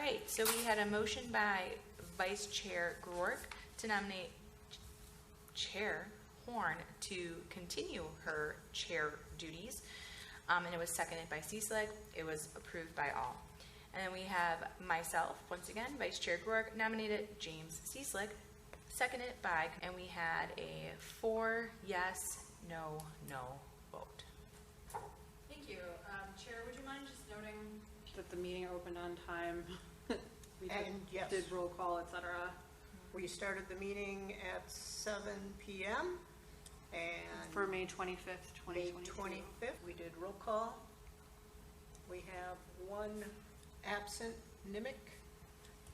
right, so we had a motion by Vice Chair Grork to nominate Chair Horn to continue her chair duties. And it was seconded by Cieslak. It was approved by all. And then we have myself, once again, Vice Chair Grork, nominated James Cieslak, seconded by, and we had a 4 yes, no vote. Thank you. Chair, would you mind just noting that the meeting opened on time? We did roll call, etc. We started the meeting at 7 p.m. and For May 25th, 2022. May 25th, we did roll call. We have one absent Nimick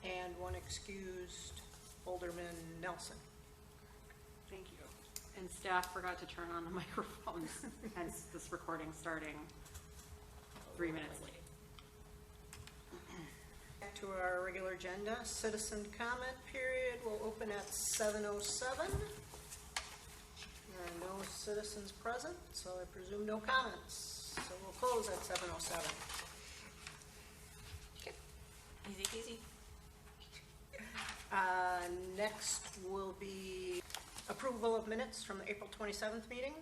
and one excused Alderman Nelson. Thank you. And staff forgot to turn on the microphones, hence this recording starting 3 minutes late. Back to our regular agenda, citizen comment period will open at 7:07. There are no citizens present, so I presume no comments. So we'll close at 7:07. Okay, easy peasy. Next will be approval of minutes from the April 27th meeting.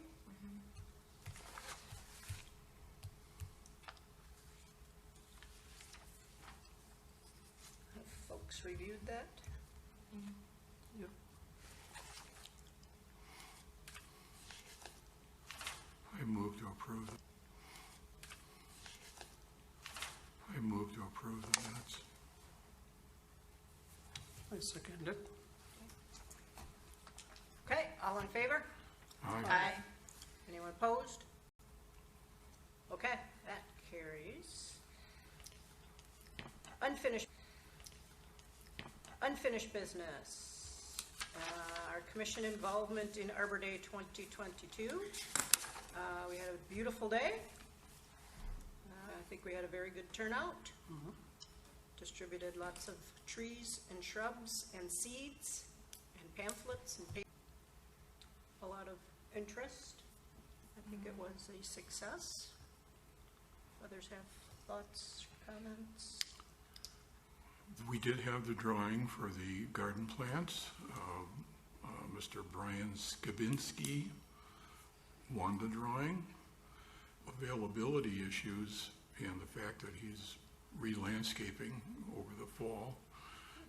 Have folks reviewed that? Yep. I move to approve. I move to approve the minutes. I second it. Okay, all in favor? Aye. Anyone opposed? Okay, that carries. Unfinished business. Our commission involvement in Arbor Day 2022. We had a beautiful day. I think we had a very good turnout. Distributed lots of trees and shrubs and seeds and pamphlets and a lot of interest. I think it was a success. Others have thoughts, comments? We did have the drawing for the garden plants. Mr. Brian Skabinski won the drawing. Availability issues and the fact that he's re-landscaping over the fall,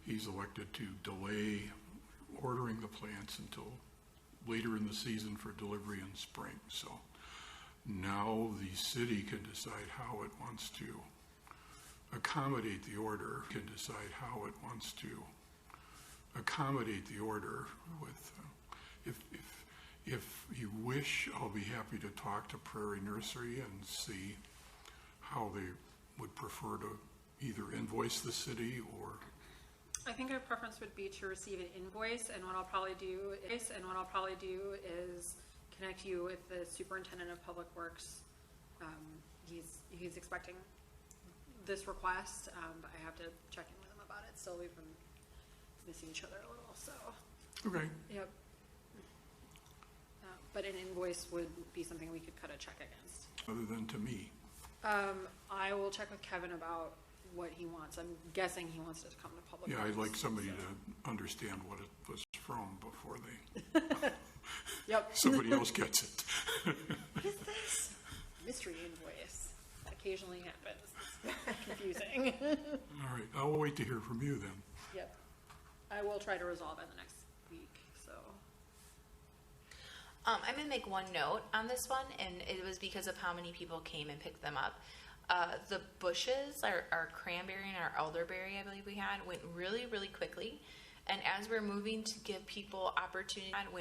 he's elected to delay ordering the plants until later in the season for delivery in spring. So now the city can decide how it wants to accommodate the order, with, if you wish, I'll be happy to talk to Prairie Nursery and see how they would prefer to either invoice the city or. I think our preference would be to receive an invoice, and what I'll probably do is connect you with the superintendent of public works. He's expecting this request, but I have to check in with him about it. So we've been missing each other a little. So. Okay. Yep. But an invoice would be something we could cut a check against. Other than to me. I will check with Kevin about what he wants. I'm guessing he wants to come to public. Yeah, I'd like somebody to understand what it was from before they. Yep. Somebody else gets it. What is this? Mystery invoice. Occasionally happens. It's confusing. All right, I'll wait to hear from you then. Yep. I will try to resolve it in the next week. So. I'm going to make one note on this one, and it was because of how many people came and picked them up. The bushes, our cranberry and our elderberry, I believe we had, went really, really quickly. And as we're moving to give people opportunities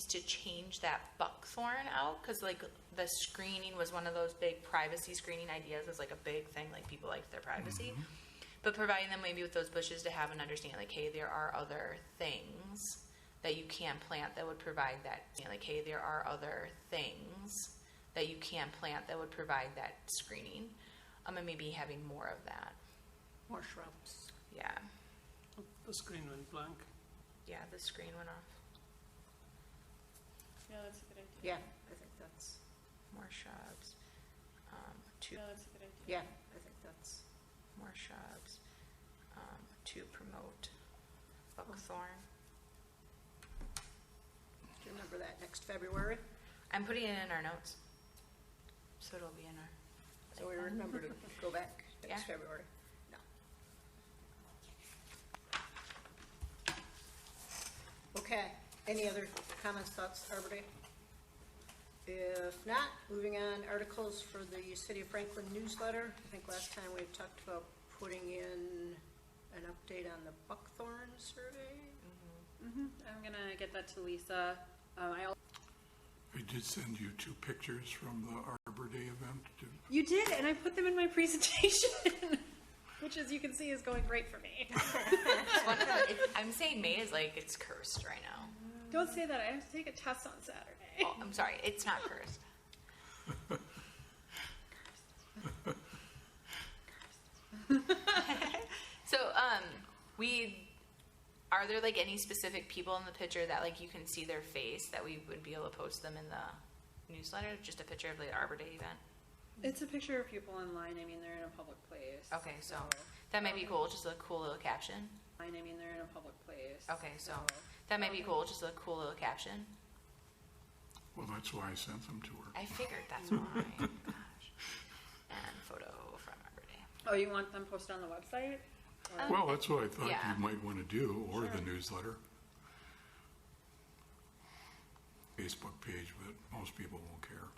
to change that buckthorn out, because like the screening was one of those big privacy screening ideas, is like a big thing, like people like their privacy. Mm-hmm. But providing them maybe with those bushes to have an understanding, like, hey, there are other things that you can plant that would provide that, screening. And maybe having more of that. More shrubs. Yeah. The screen went blank. Yeah, the screen went off. Yeah, that's a good idea. Yeah, I think that's More shrubs. to Yeah, that's a good idea. Yeah, I think that's, more shrubs to promote buckthorn. do you remember that next February? I'm putting it in our notes, so it'll be in our. So we remember to go back next Yeah. February? No. Okay, any other comments, thoughts, Arbor Day? If not, moving on, articles for the City of Franklin newsletter. I think last time we talked about putting in an update on the buckthorn survey. I'm gonna get that to Lisa. I did send you 2 pictures from the Arbor Day event. You did, and I put them in my presentation, which, as you can see, is going great for me. I'm saying May is like it's cursed right now. Don't say that. I have to take a test on Saturday. Oh, I'm sorry, it's not cursed. So, are there like any specific people in the picture that like you can see their face that we would be able to post them in the newsletter? Just a picture of the Arbor Day event? It's a picture of people in line. I mean, they're in a public place. Okay, so that might be cool, just a cool little caption. I mean, they're in a public place. Okay, so that might be cool, just a cool little caption. Well, that's why I sent them to her. I figured that's why. Gosh. And photo from Arbor Day. Oh, you want them posted on the website? Or- Well, that's what I thought Yeah. you might want to do, or the Sure. newsletter. Facebook page, but most people won't care.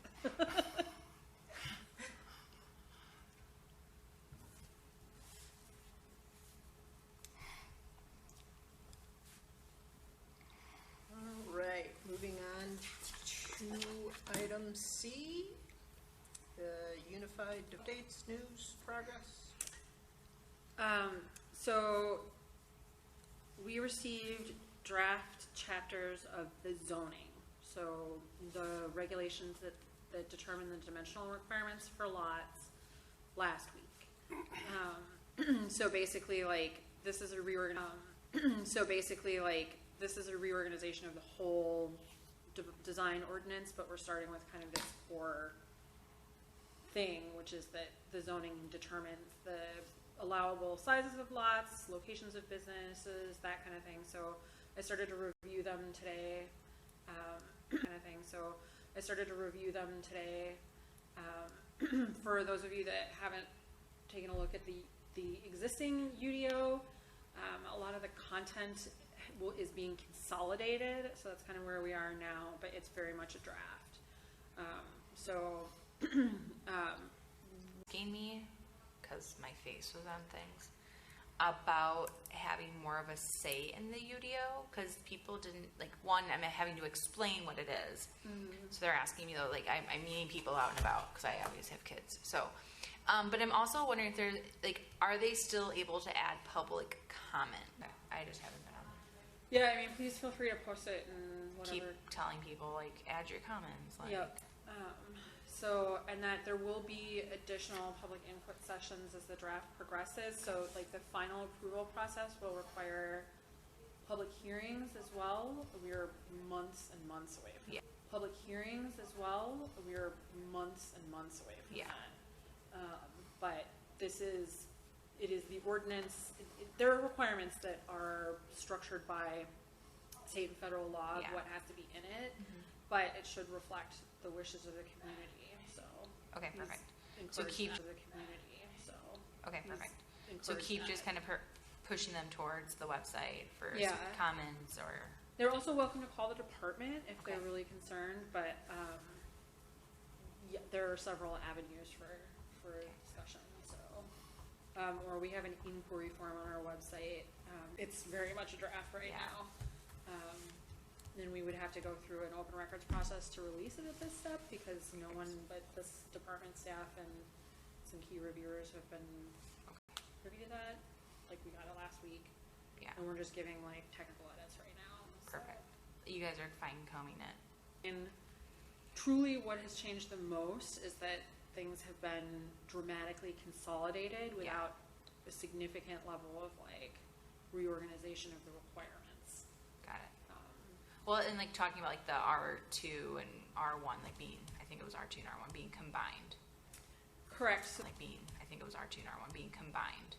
All right, moving on to item C, the unified updates, news, progress. So we received draft chapters of the zoning. So the regulations that determine the dimensional requirements for lots last week. So basically, like, this is a reorganization of the whole design ordinance, but we're starting with kind of this core thing, which is that the zoning determines the allowable sizes of lots, locations of businesses, that kind of thing. So I started to review them today. For those of you that haven't taken a look at the existing UDO, a lot of the content is being consolidated, so that's kind of where we are now, but it's very much a draft. Asking me, because my face was on things, about having more of a say in the UDO, because people didn't, like, one, I'm having to explain what it is. So they're asking me, though, like, I'm meeting people out and about, because I always have kids. So, but I'm also wondering if they're, like, are they still able to add public comment? I just haven't been on. Yeah, I mean, please feel free to post it and Keep whatever. telling people, like, add your comments. Like, Yep. And that there will be additional public input sessions as the draft progresses. So, like, the final approval process will require public hearings as well. We're months and months away from Yeah. public hearings as well. We're months and months away from Yeah. that. But it is the ordinance. There are requirements that are structured by state and federal law of Yeah. what has to be in it, but it should reflect the wishes of the community. So Okay, he's perfect. So encouraged keep- to the community. So Okay, he's perfect. So encouraged keep that. just kind of pushing them towards the website for some Yeah. comments or. They're also welcome to call the department if they're Okay. really concerned, but yeah, there are several avenues for discussion. So, or we have an inquiry form on our website. It's very much a draft right Yeah. now. Then we would have to go through an open records process to release it at this step because no one but this department staff and some key reviewers have been privy to that. Like, we got it last week. Yeah. And we're just giving like technical edits right now. So. Perfect. You guys are fine combing it. And truly what has changed the most is that things have been dramatically consolidated without a significant level of like reorganization of the requirements. Got it. Well, and like talking about like the R2 and R1, like being, I think it was R2 and R1 being combined. Correct. So, like being, I think it was R2 and R1 being combined.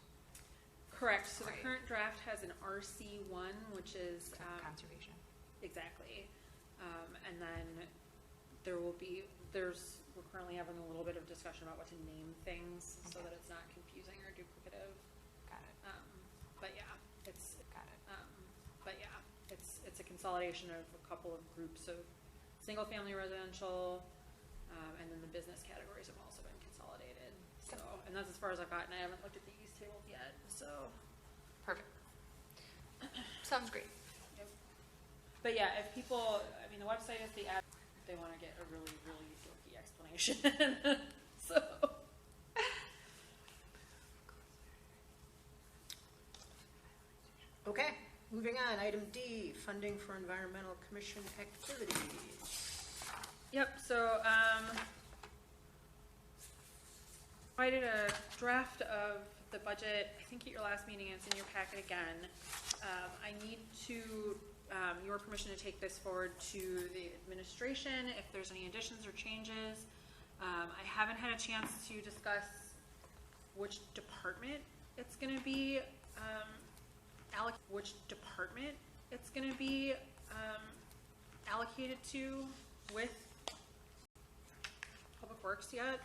correct. So Right. the current draft has an RC1, which is Conservation. exactly, and then we're currently having a little bit of discussion about what to name things so Okay. that it's not confusing or duplicative. Got it. But yeah, it's Got it. it's a consolidation of a couple of groups of single-family residential, and then the business categories have also been consolidated. So, and that's as far as I've gotten. I haven't looked at the use tables yet. So, Perfect. Sounds great. yep. But yeah, if people, I mean, the website is the app. They want to get a really, really dorky explanation. So. Okay, moving on, item D, funding for environmental commission activities. Yep, so, provided a draft of the budget, I think at your last meeting, it's in your packet again. I need your permission to take this forward to the administration, if there's any additions or changes. I haven't had a chance to discuss which department it's gonna be, allocated to with Public Works yet.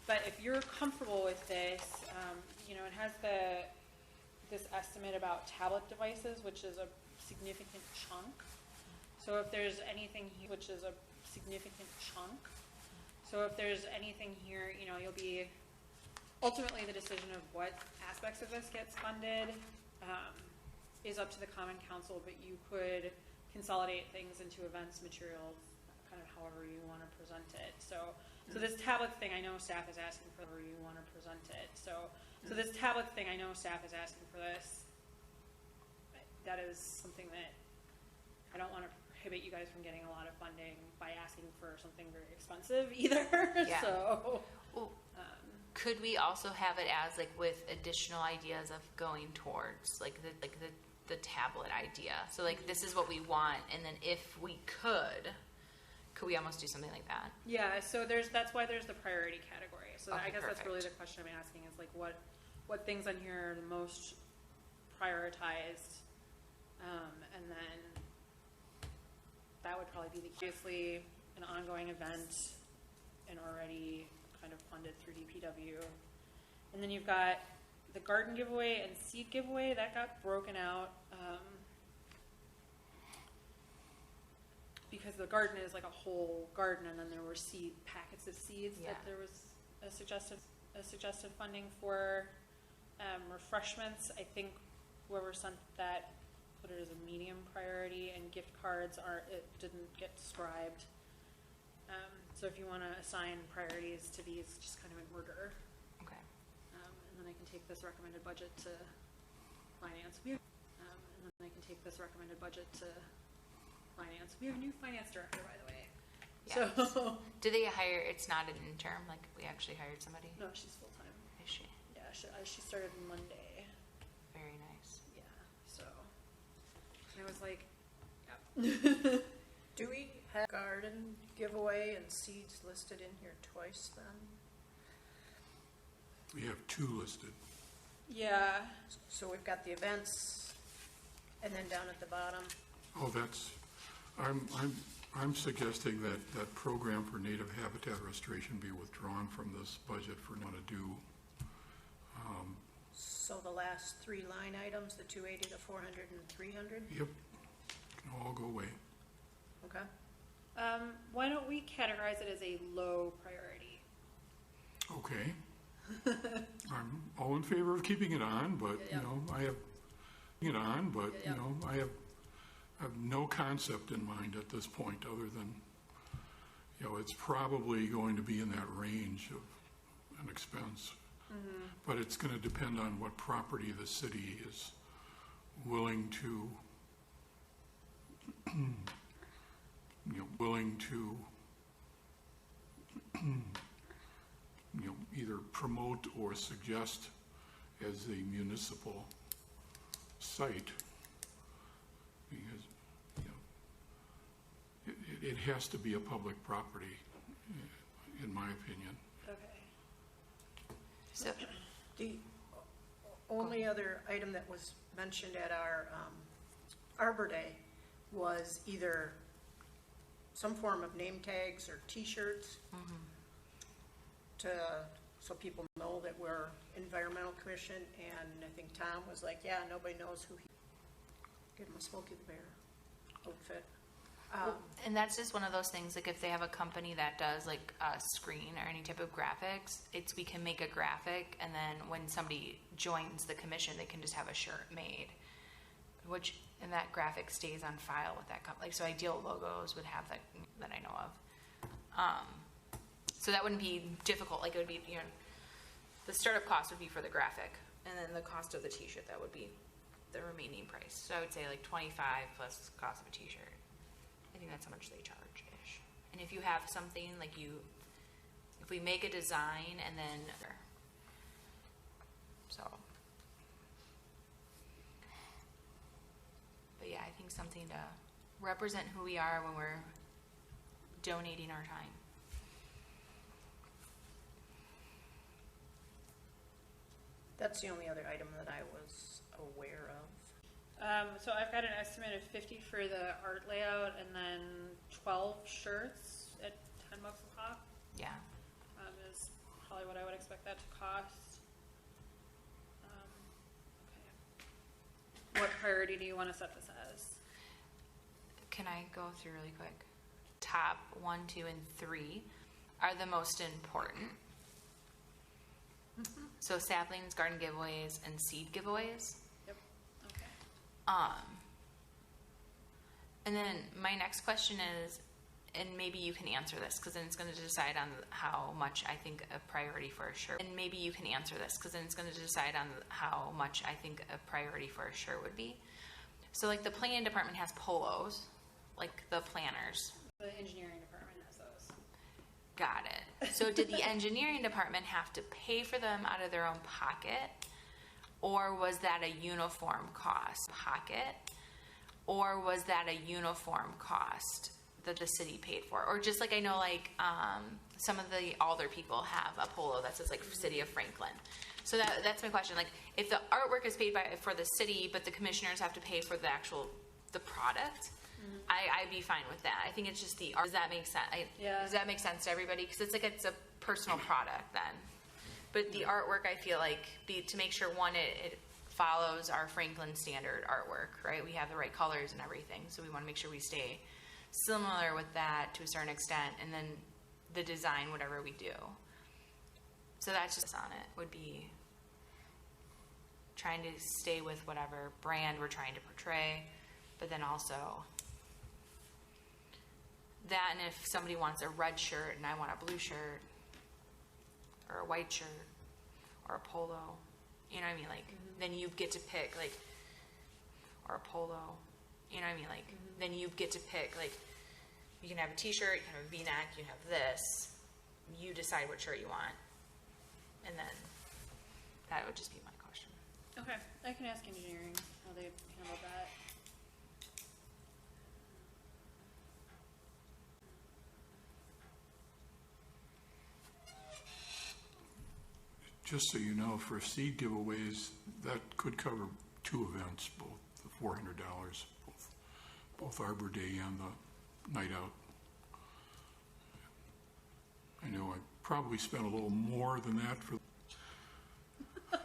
But if you're comfortable with this, it has this estimate about tablet devices, which is a significant chunk. So if there's anything here, you'll be, ultimately the decision of what aspects of this gets funded is up to the Common Council, but you could consolidate things into events, materials, kind of however you want to present it. So this tablet thing, I know staff is asking for however you want to present it. So this tablet thing, I know staff is asking for this. That is something that I don't want to prohibit you guys from getting a lot of funding by asking for something very expensive either. Yeah. So, Well, could we also have it as like with additional ideas of going towards like the tablet idea? So like this is what we want, and then if we could we almost do something like that? yeah, so that's why there's the priority category. So Okay, I guess that's really the perfect. question I'm asking is like what things on here are the most prioritized, and then that would probably be obviously an ongoing event and already kind of funded through DPW. And then you've got the garden giveaway and seed giveaway that got broken out, because the garden is like a whole garden, and then there were packets of seeds Yeah. that there was a suggested funding for. Refreshments, I think whoever sent that put it as a medium priority, and gift cards it didn't get described. So if you want to assign priorities to these, just kind of in order. Okay. And then I can take this recommended budget to finance. We have a new finance director, by the way. Yeah. So, Do they hire? It's not an intern. Like we actually hired somebody. no, she's full-time. Is she? Yeah, she started Monday. Very nice. Yeah, so. And I was like, yeah. Do we have garden giveaway and seeds listed in here twice then? We have two listed. Yeah, So we've got the events, and then down at the bottom, Oh, I'm suggesting that program for native habitat restoration be withdrawn from this budget for not to do. so the last three line items, the 280, the 400, and 300, Yep, can all go away. okay? why don't we categorize it as a low priority? Okay. I'm all in favor of keeping it on, but, Yeah. I have no concept in mind at this point other than, it's probably going to be in that range of an expense. Mm-hmm. But it's going to depend on what property the city is willing to, either promote or suggest as a municipal site. Because, it has to be a public property, in my opinion. Okay. So, The only other item that was mentioned at our Arbor Day was either some form of name tags or T-shirts so people know that we're Environmental Commission, and I think Tom was like, yeah, nobody knows who he, give him a Smokey the Bear outfit. and that's just one of those things, like if they have a company that does like a screen or any type of graphics, we can make a graphic, and then when somebody joins the commission, they can just have a shirt made, and that graphic stays on file with that company. Like, so Ideal Logos would have that I know of. So that wouldn't be difficult. Like, it would be, the startup cost would be for the graphic, and then the cost of the T-shirt, that would be the remaining price. So I would say like 25 plus cost of a T-shirt. I think that's how much they charge-ish. And if you have something like if we make a design and then, so. But yeah, I think something to represent who we are when we're donating our time. That's the only other item that I was aware of. So I've got an estimate of 50 for the art layout, and then 12 shirts at $10 a pop. Yeah. Is probably what I would expect that to cost. Okay. What priority do you want to set this as? Can I go through really quick? Top 1, 2, and 3 are the most important. So saplings, garden giveaways, and seed giveaways. Yep. Okay. And then my next question is, and maybe you can answer this, because then it's going to decide on how much I think a priority for a shirt. And maybe you can answer this, because then it's going to decide on how much I think a priority for a shirt would be. So like the planning department has polos, like the planners. The engineering department has those. Got it. So did the engineering department have to pay for them out of their own pocket? Or was that a uniform cost? Or was that a uniform cost that the city paid for? Or just like I know like some of the Alder people have a polo that says like City of Franklin. So that's my question. Like if the artwork is paid for the city, but the commissioners have to pay for the product, I'd be fine with that. I think it's just the art. Does that make sense? Yeah. Does that make sense to everybody? Because it's a personal product then. But the artwork, I feel like, to make sure, one, it follows our Franklin standard artwork, right? We have the right colors and everything, so we want to make sure we stay similar with that to a certain extent, and then the design, whatever we do. So that's just on it, would be trying to stay with whatever brand we're trying to portray, but then also that, and if somebody wants a red shirt and I want a blue shirt, or a white shirt, or a polo, you know what I mean? Like, then you get to pick, like, or a polo, you know what I mean? Like, then you get to pick, like, you can have a t-shirt, you can have a v-neck, you can have this, you decide what shirt you want, and then that would just be my question. Okay, I can ask engineering how they handle that. Just so you know, for seed giveaways, that could cover 2 events, both the $400, both Arbor Day and the night out. I know I probably spent a little more than that for. I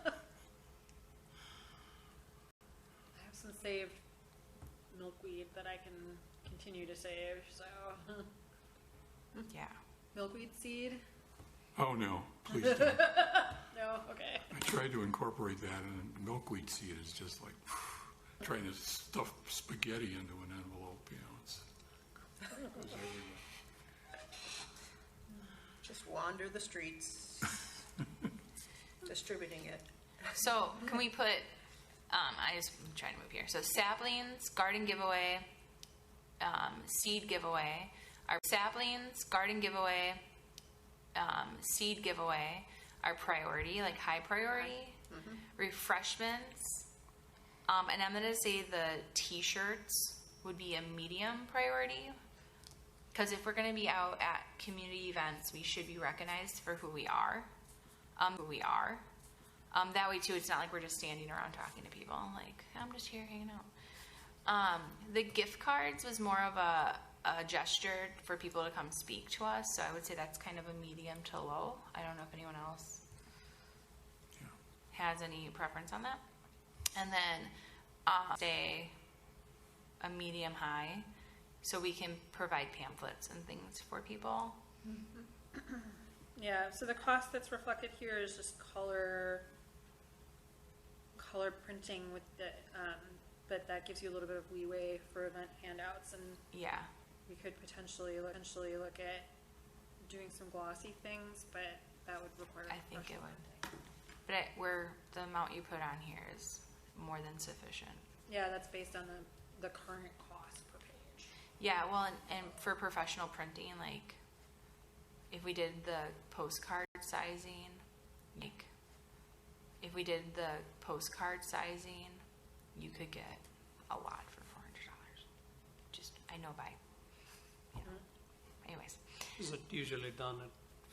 have some saved milkweed that I can continue to save, so. Yeah. Milkweed seed? Oh, no, please don't. No? Okay. I tried to incorporate that, and milkweed seed is just like trying to stuff spaghetti into an envelope, you know. It goes everywhere. Just wander the streets, distributing it. So can we put, I'm trying to move here. So saplings, garden giveaway, seed giveaway. Our saplings, garden giveaway, seed giveaway are priority, like high priority. Refreshments, and I'm going to say the t-shirts would be a medium priority. Because if we're going to be out at community events, we should be recognized for who we are. who we are. That way too, it's not like we're just standing around talking to people, like, I'm just here hanging out. The gift cards was more of a gesture for people to come speak to us, so I would say that's kind of a medium to low. I don't know if anyone else has any preference on that. And then say a medium high, so we can provide pamphlets and things for people. Yeah, so the cost that's reflected here is just color printing with the, but that gives you a little bit of leeway for event handouts, and Yeah. we could potentially look at doing some glossy things, but that would require. I think it professional would. printing. But where the amount you put on here is more than sufficient. Yeah, that's based on the current cost per page. Yeah, well, and for professional printing, like, if we did the postcard sizing, like, if we did the postcard sizing, you could get a lot for $400. Just, I know by, anyways. Is it usually done at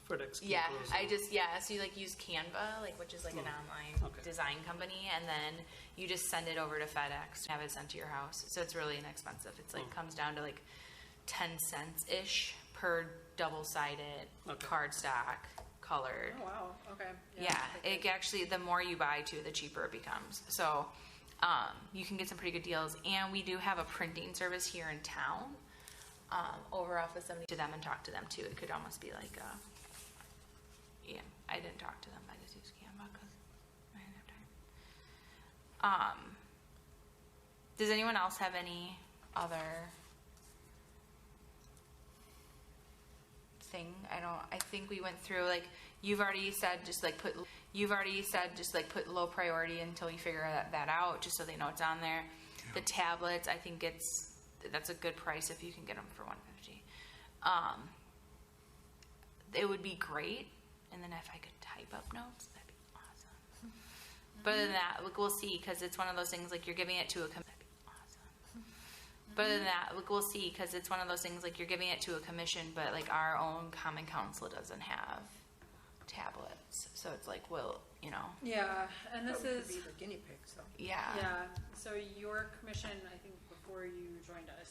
FedEx? Yeah, Keepers or- so you like use Canva, like, which is like an online Okay. design company, and then you just send it over to FedEx, have it sent to your house. So it's really inexpensive. It's like, comes down to like 10 cents-ish per double-sided Okay. cardstock, colored. Oh, wow, okay. Yeah, it actually, the more you buy too, the cheaper it becomes. So, you can get some pretty good deals. And we do have a printing service here in town, over off of 70 to them and talk to them too. It could almost be like yeah, I didn't talk to them. I just used Canva because I didn't have time. Does anyone else have any other thing? I think we went through, like, you've already said just like put low priority until you figure that out, just so they know it's on there. Yeah. The tablets, I think that's a good price if you can get them for $150. It would be great, and then if I could type up notes, that'd be awesome. But other than that, look, we'll see, because it's one of those things like you're giving it to a commission. But other than that, look, we'll see, because it's one of those things like you're giving it to a commission, but like our own common council doesn't have tablets, so it's like, well, you know, Yeah, and this But we could is, be the guinea pigs, though. yeah. yeah, so your commission, I think before you joined us,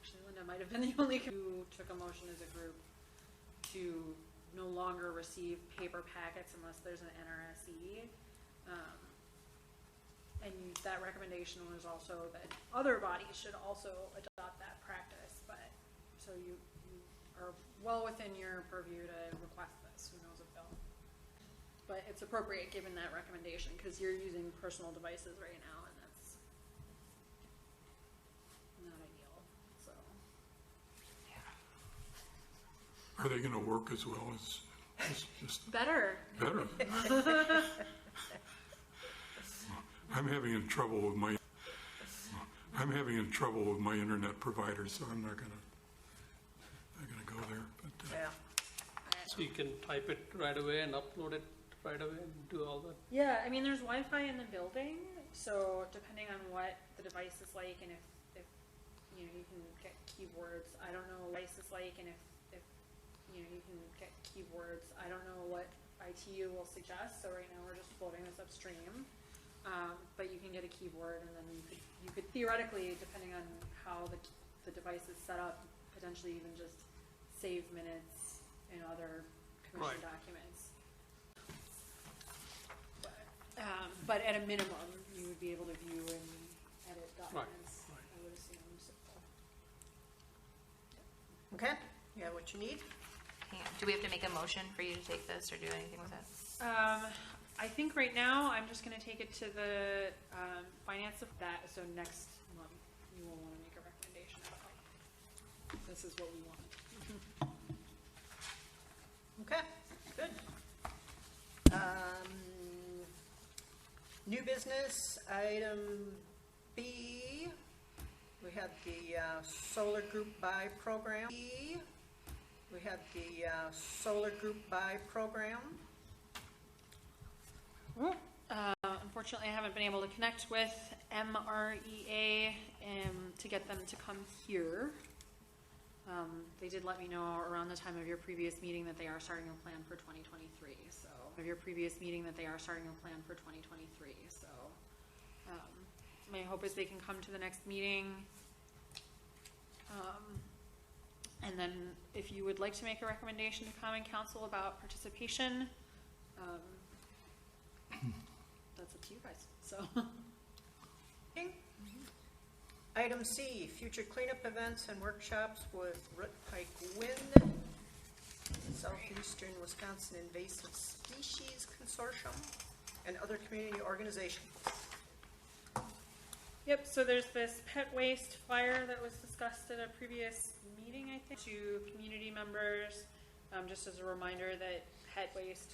actually Linda might have been the only who took a motion as a group to no longer receive paper packets unless there's an NRSE. And that recommendation was also that other bodies should also adopt that practice, but, so you are well within your purview to request this, who knows if they'll. But it's appropriate given that recommendation, because you're using personal devices right now, and that's not ideal, so. Are they gonna work as well as just Better. better? I'm having trouble with my internet provider, so I'm not gonna go there, but, Yeah. So you can type it right away and upload it right away and do all that. Yeah, I mean, there's Wi-Fi in the building, so depending on what the device is like, and if you know, you can get keyboards. I don't know what device is like, and if you know, you can get keyboards. I don't know what ITU will suggest. So right now we're just floating this upstream, but you can get a keyboard, and then you could theoretically, depending on how the device is set up, potentially even just save minutes in other commission Right. documents. But at a minimum, you would be able to view and edit documents, right. I would assume, so. Okay, you have what you need? Hang on. Do we have to make a motion for you to take this or do anything with it? I think right now, I'm just gonna take it to the, finance of that, so next month, you will wanna make a recommendation about, this is what we want. Okay, good. New business, item B, we had the solar group buy program. Unfortunately, I haven't been able to connect with MREA to get them to come here. They did let me know around the time of your previous meeting that they are starting a plan for 2023, so, my hope is they can come to the next meeting. And then if you would like to make a recommendation to common council about participation, that's up to you guys, so. Item C, future cleanup events and workshops with Root Pike Wind, Southeastern Wisconsin Invasive Species Consortium, and other community organizations. Yep, so there's this pet waste flyer that was discussed at a previous meeting, I think, to community members, just as a reminder that pet waste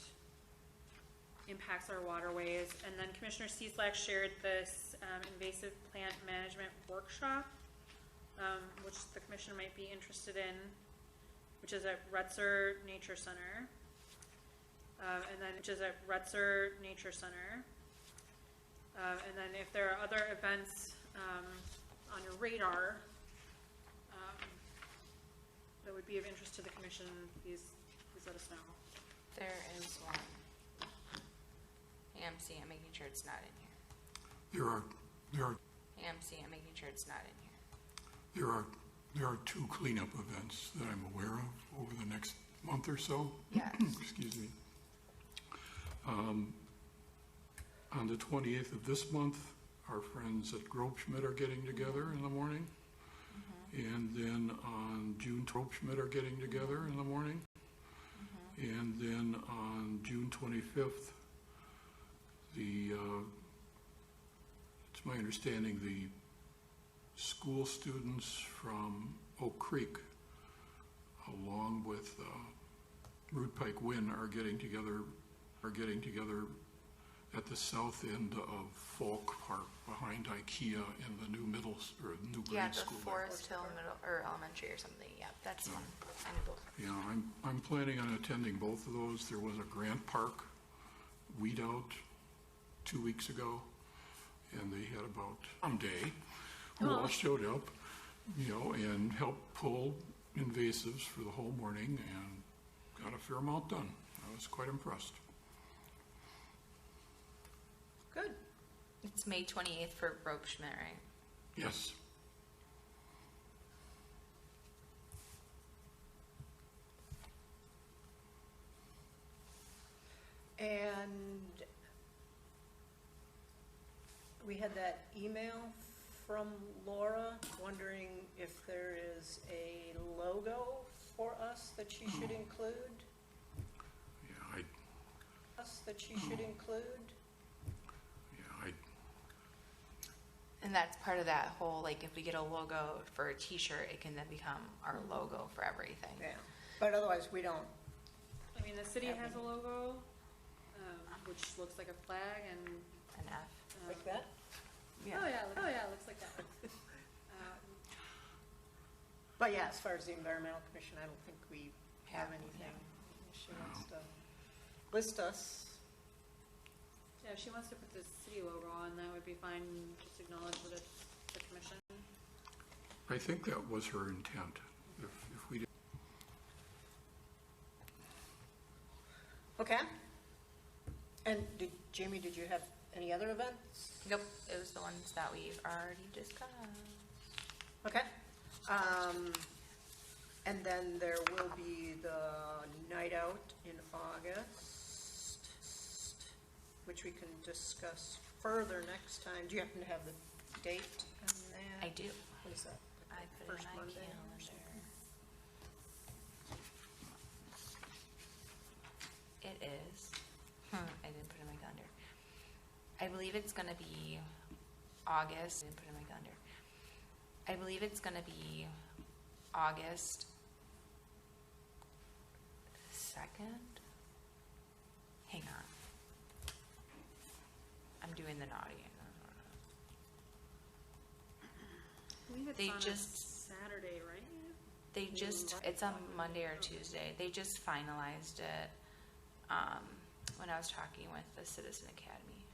impacts our waterways. And then Commissioner Cieslak shared this invasive plant management workshop, which the commission might be interested in, which is at Retzer Nature Center. And then if there are other events on your radar that would be of interest to the commission, please let us know. There is one. AMC, I'm making sure it's not in here. AMC, I'm making sure it's not in here. There are 2 cleanup events that I'm aware of over the next month or so. Yes. Excuse me. On the 28th of this month, our friends at Grobschmidt are getting together in the morning. And then on June, Grobschmidt are getting together in the morning. And then on June 25th, it's my understanding the school students from Oak Creek, along with Root Pike Win, are getting together at the south end of Falk Park behind IKEA in the new Yeah, grade the school. Forest Hill Middle, or Elementary or something, yeah, that's one. I know both. Yeah, I'm planning on attending both of those. There was a Grant Park weed out 2 weeks ago, and they had about one day who all showed up, and helped pull invasives for the whole morning and got a fair amount done. I was quite impressed. Good. It's May 28th for Grobschmidt, right? Yes. And we had that email from Laura wondering if there is a logo for us that she should include. Yeah, And that's part of that whole, like, if we get a logo for a t-shirt, it can then become our logo for everything. Yeah, but otherwise we don't. I mean, the city has a logo, which looks like a flag and. An F. Like that? Oh yeah, it looks like that. But yeah, as far as the Environmental Commission, I don't think we have Yeah, anything. She wants to list us. Yeah, if she wants to put the city logo on, that would be fine, just acknowledge that it's the commission. I think that was her intent. If we did. Okay. And Jamie, did you have any other events? Nope, it was the ones that we've already discussed. Okay. And then there will be the night out in August, which we can discuss further next time. Do you happen to have the date on that? I do. What is that? I put it First in my Monday or calendar. something? It is. I didn't put it in my calendar. I believe it's going to be August. I didn't put it in my calendar. I believe it's going to be August 2nd. Hang on. I'm doing the naughty. I believe it's They on a just- Saturday, right? It's a Monday or Tuesday. They just finalized it when I was talking with the Citizen Academy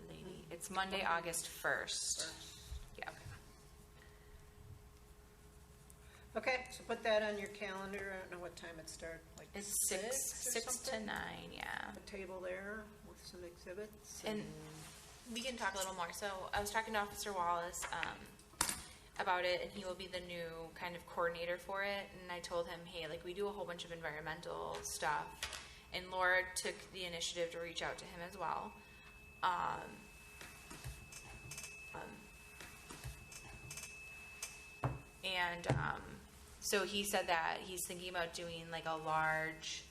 lady. It's Monday, August 1st. Yeah. Okay, so put that on your calendar. I don't know what time it starts, like It's 6 or six to something? 9, yeah. A table there with some exhibits. And we can talk a little more. So I was talking to Officer Wallace about it, and he will be the new kind of coordinator for it. And I told him, hey, like we do a whole bunch of environmental stuff, and Laura took the initiative to reach out to him as well. So he said that he's thinking about doing like a large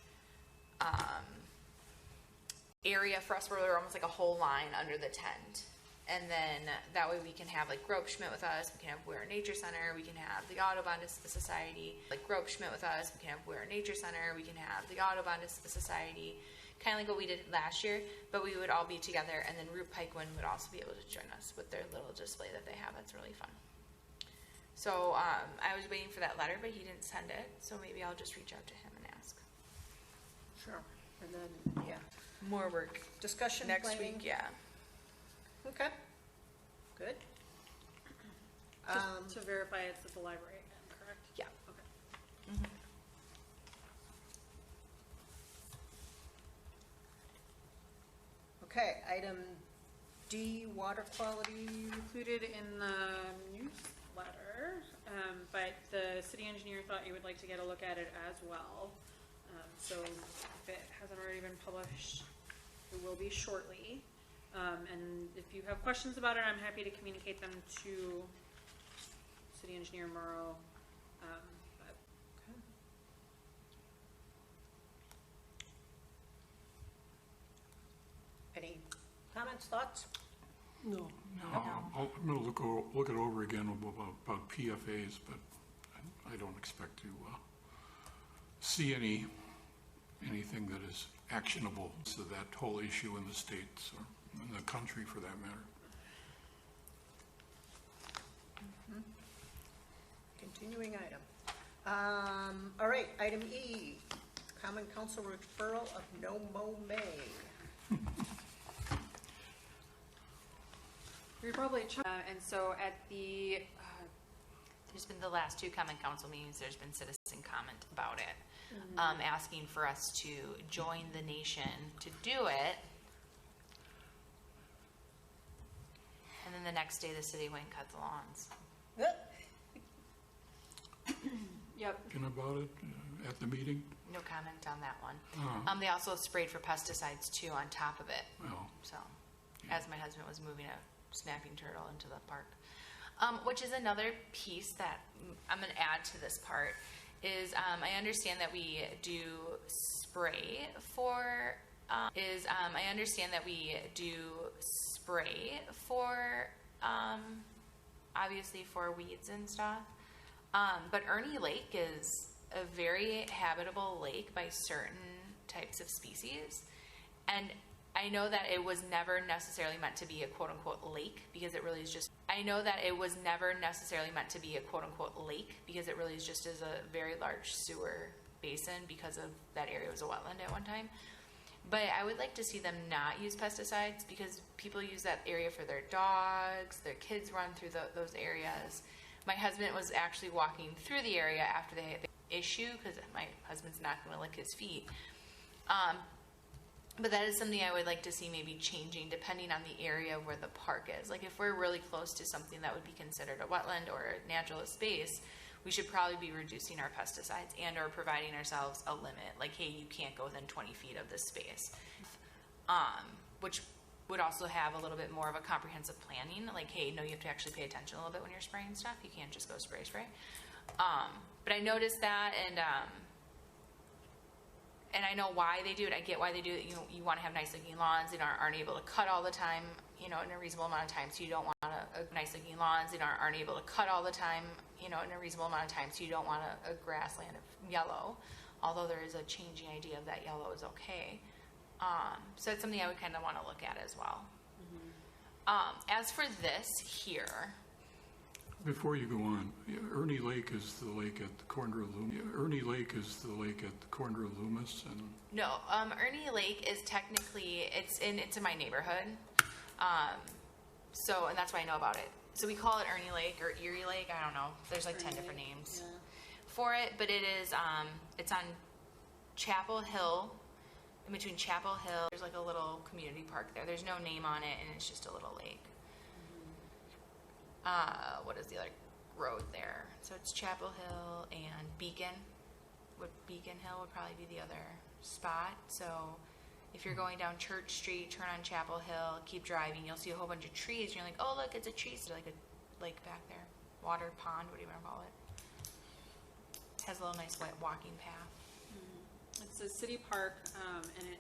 area for us where we're almost like a whole line under the tent. And then that way we can have like Grope Schmidt with us, we can have Ware Nature Center, we can have the Audubon Society, like Grope Schmidt with us, we can have Ware Nature Center, we can have the Audubon Society, kind of like what we did last year, but we would all be together, and then Root Pikewood would also be able to join us with their little display that they have. That's really fun. So I was waiting for that letter, but he didn't send it, so maybe I'll just reach out to him and ask. Sure. And then, yeah, More work discussion next planning. week, yeah. Okay, good. To verify it's at the library again, correct? Yeah. Okay. Okay, item D, water quality. Included in the newsletter, but the city engineer thought you would like to get a look at it as well. So if it hasn't already been published, it will be shortly. And if you have questions about it, I'm happy to communicate them to city engineer Morrow. But Any comments, thoughts? No. No, I'm going to look it over again about PFAs, but I don't expect to see anything that is actionable to that whole issue in the states or in the country for that matter. Continuing item. All right, item E, Common Council referral of no mow May. we probably, and so at the, There's been the last 2 common council meetings, there's been citizen comment about it, asking for us to join the nation to do it. And then the next day, the city went and cut the lawns. yep, Thinking about it at the meeting? No comment on that one. Oh. They also sprayed for pesticides too on top of it. Well, So, as my husband was moving a snapping turtle into the park. Which is another piece that I'm going to add to this part is I understand that we do spray for obviously for weeds and stuff. But Ernie Lake is a very habitable lake by certain types of species. And I know that it was never necessarily meant to be a quote unquote lake because it really is just, is a very large sewer basin because of that area was a wetland at one time. But I would like to see them not use pesticides because people use that area for their dogs, their kids run through those areas. My husband was actually walking through the area after they had the issue because my husband's not going to lick his feet. But that is something I would like to see maybe changing depending on the area where the park is. Like if we're really close to something that would be considered a wetland or a natural space, we should probably be reducing our pesticides and or providing ourselves a limit. Like, hey, you can't go within 20 feet of this space. Which would also have a little bit more of a comprehensive planning. Like, hey, no, you have to actually pay attention a little bit when you're spraying stuff. You can't just go spray. But I noticed that and I know why they do it. I get why they do it. You want to have nice looking lawns and aren't able to cut all the time, in a reasonable amount of time. So you don't want nice looking lawns and aren't able to cut all the time, in a reasonable amount of time. So you don't want a grassland of yellow, although there is a changing idea of that yellow is okay. So it's something I would kind of want to look at as well. As for this here, before you go on, Ernie Lake is the lake at the corner of Loomis. And no, Ernie Lake is technically, it's in my neighborhood. And that's why I know about it. So we call it Ernie Lake or Erie Lake. I don't know. There's like 10 different names. Yeah. for it, but it is, it's on Chapel Hill, in between Chapel Hill. There's like a little community park there. There's no name on it, and it's just a little lake. What is the other road there? So it's Chapel Hill and Beacon. Beacon Hill would probably be the other spot. So if you're going down Church Street, turn on Chapel Hill, keep driving, you'll see a whole bunch of trees. And you're like, oh, look, it's a tree. So like a lake back there. Water, pond, what do you want to call it? Has a little nice walking path. It's a city park, and it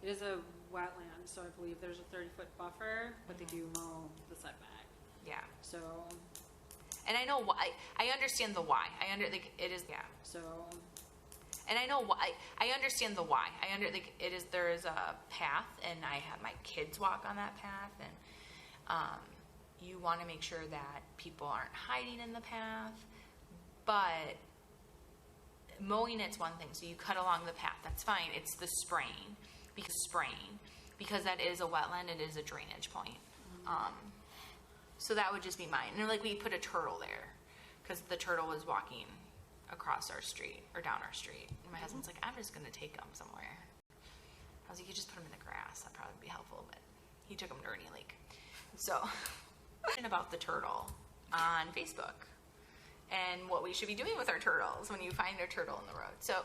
is a wetland, so I believe there's a 30-foot buffer, but they do mow the setback. Yeah. So, And I know why. I understand the why. It is, yeah. so And I know why. I understand the why. There is a path, and I have my kids walk on that path, and you want to make sure that people aren't hiding in the path, but mowing it's one thing. So you cut along the path, that's fine. It's the spraying, because that is a wetland. It is a drainage point. So that would just be mine. And like we put a turtle there, because the turtle was walking across our street or down our street. And my husband's like, I'm just going to take him somewhere. I was like, you just put him in the grass. That'd probably be helpful. But he took him to Ernie Lake. So, about the turtle on Facebook and what we should be doing with our turtles when you find a turtle in the road. So,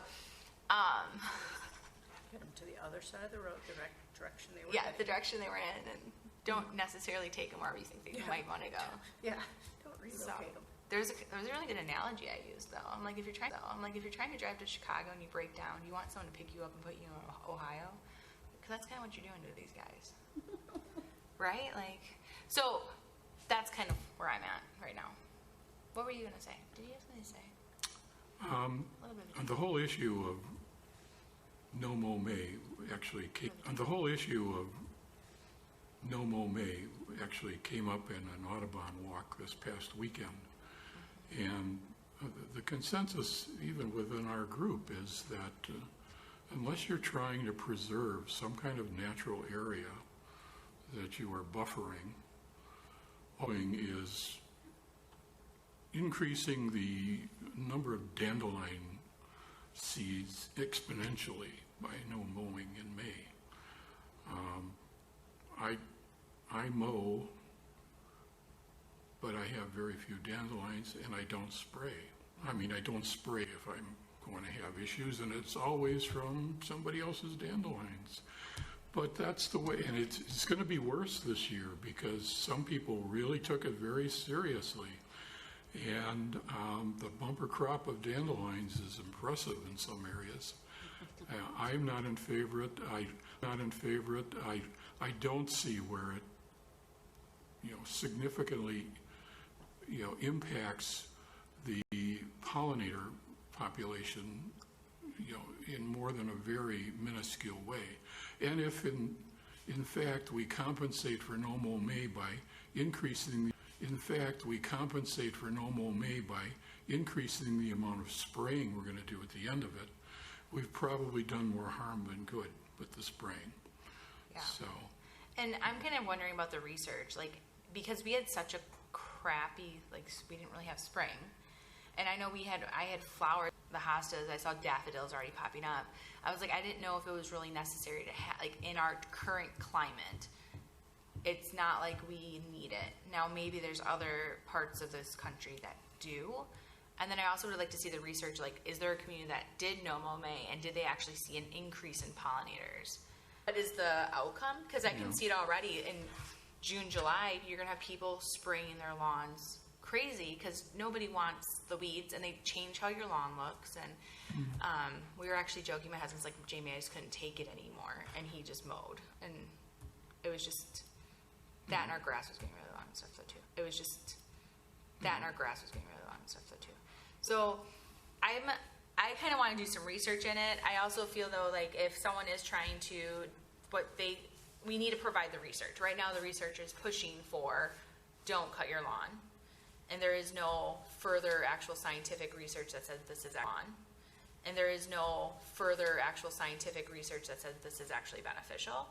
Get them to the other side of the road, the direction they were yeah, heading. the direction they were in, and don't necessarily take them wherever you think they might want to go. Yeah, don't So, relocate them. there's a really good analogy I used though. I'm like, if you're trying to drive to Chicago and you break down, you want someone to pick you up and put you in Ohio, because that's kind of what you're doing to these guys, right? Like, so that's kind of where I'm at right now. What were you gonna say? Did you have something to say? A little bit of The whole issue of no mow May actually came, came up in an Audubon walk this past weekend. And the consensus, even within our group, is that unless you're trying to preserve some kind of natural area that you are buffering, is increasing the number of dandelion seeds exponentially by no mowing in May. I mow, but I have very few dandelions, and I don't spray. I mean, I don't spray if I'm going to have issues, and it's always from somebody else's dandelions. But that's the way, and it's going to be worse this year because some people really took it very seriously. And the bumper crop of dandelions is impressive in some areas. I'm not in favor of it. I don't see where it, significantly, impacts the pollinator population, in more than a very minuscule way. And if in fact we compensate for no mow May by increasing the amount of spraying we're going to do at the end of it, we've probably done more harm than good with the spraying. Yeah. So, And I'm kind of wondering about the research, like, because we had such a crappy, like, we didn't really have spring. And I know I had flowers, the hostas, I saw daffodils already popping up. I was like, I didn't know if it was really necessary to have, like, in our current climate, it's not like we need it. Now, maybe there's other parts of this country that do. And then I also would like to see the research, like, is there a community that did no mow May, and did they actually see an increase in pollinators? What is the outcome? Because I can see it already in June, July. You're going to have people spraying their lawns crazy because nobody wants the weeds, and they change how your lawn looks. And we were actually joking. My husband's like, Jamie, I just couldn't take it anymore. And he just mowed. And it was just that, and our grass was getting really long and stuff, though, too. It was just that, and our grass was getting really long and stuff, though, too. So I kind of want to do some research in it. I also feel though, like if someone is trying to, we need to provide the research. Right now the research is pushing for don't cut your lawn. And there is no further actual scientific research that says this is on. And there is no further actual scientific research that says this is actually beneficial.